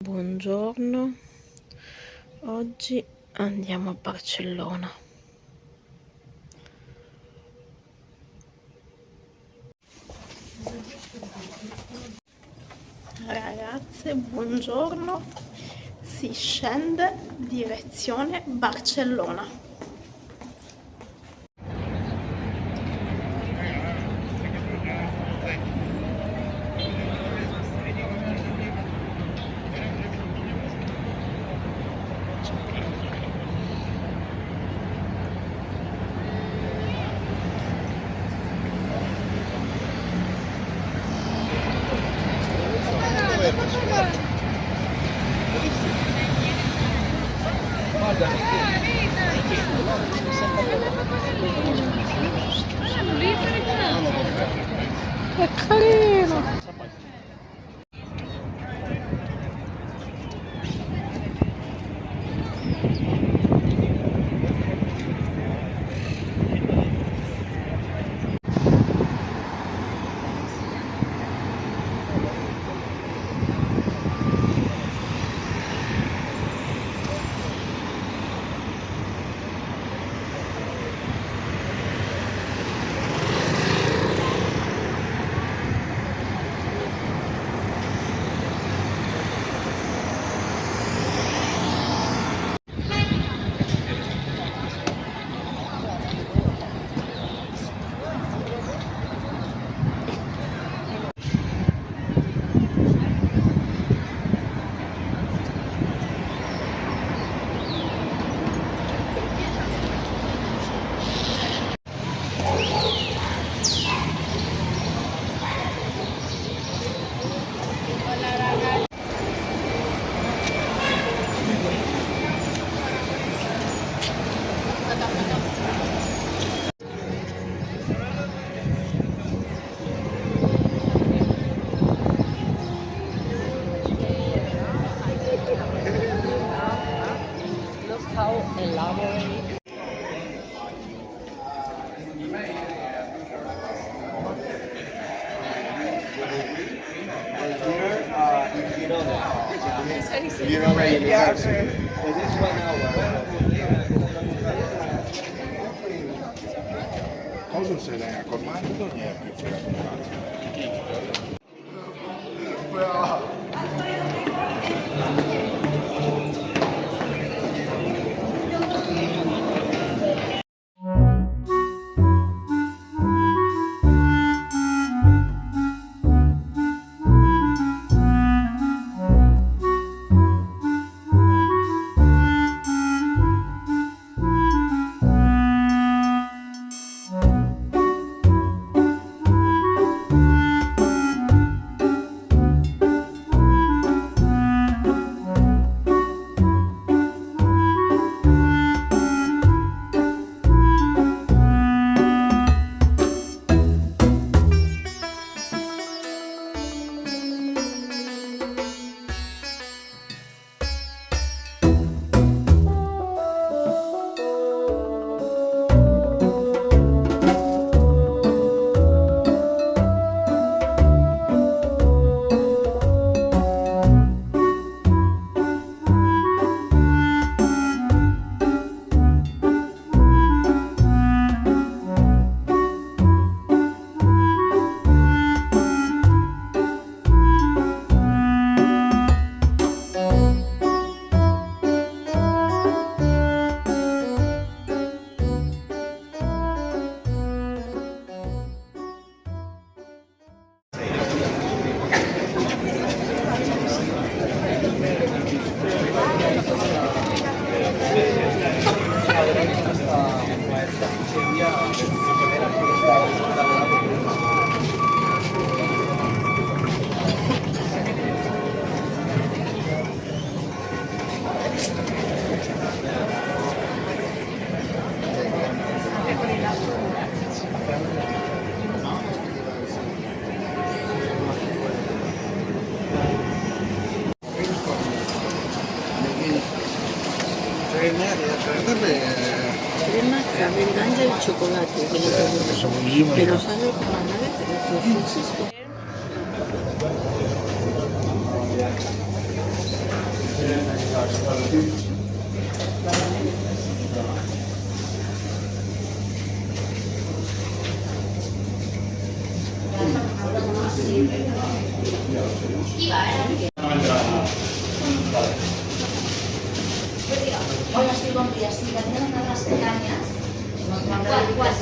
Buongiorno, oggi andiamo a Barcellona. Ragazze, buongiorno, si scende direzione Barcellona. È carino! How elaborate. Cosa se ne è accormato non è più fregato un cazzo. Crema, caramella y chocolate. Pero sabe como a nada, pero Francisco. Hola, estoy con Pías. Si también están las cañas. ¿Cuál?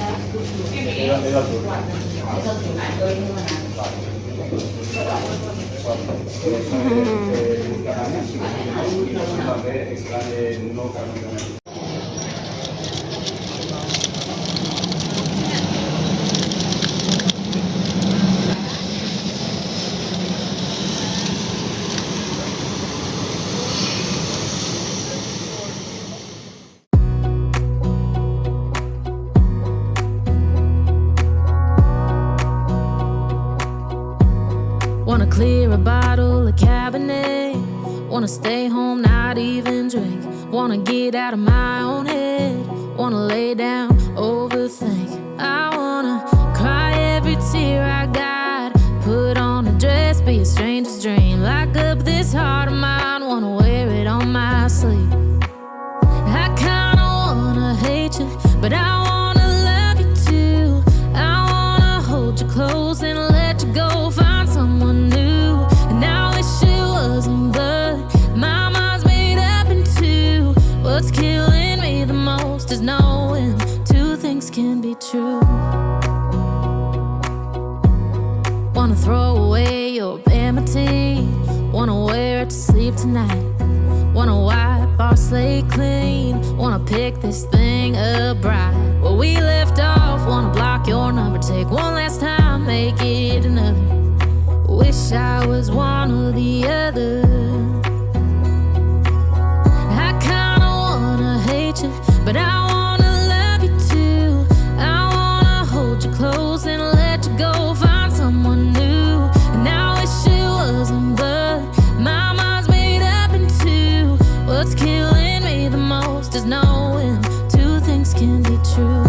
Wanna clear a bottle of Cabernet. Wanna stay home, not even drink. Wanna get out of my own head. Wanna lay down, overthink. I wanna cry every tear I got. Put on a dress, be a stranger's dream. Lock up this heart of mine, wanna wear it on my sleeve. I kinda wanna hate you, but I wanna love you too. I wanna hold you close and let you go. Find someone new, and I wish it wasn't, but my mind's made up in two. What's killing me the most is knowing two things can be true. Wanna throw away your vanity. Wanna wear it to sleep tonight. Wanna wipe our slate clean. Wanna pick this thing up right where we left off. Wanna block your number, take one last time, make it another. Wish I was one or the other. I kinda wanna hate you, but I wanna love you too. I wanna hold you close and let you go. Find someone new, and I wish it wasn't, but my mind's made up in two. What's killing me the most is knowing two things can be true.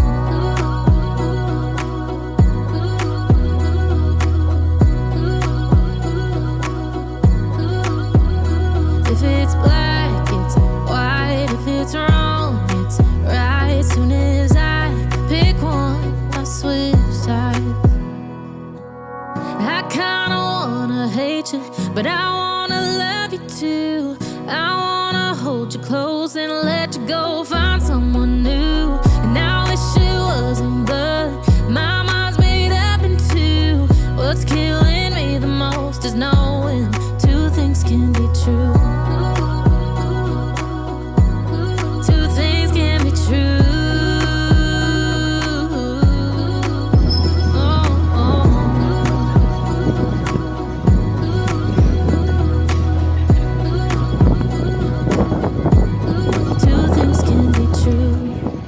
If it's black, it's white. If it's wrong, it's right. Soon as I pick one, I switch sides. I kinda wanna hate you, but I wanna love you too. I wanna hold you close and let you go. Find someone new, and I wish it wasn't, but my mind's made up in two. What's killing me the most is knowing two things can be true. Two things can be true. Two things can be true.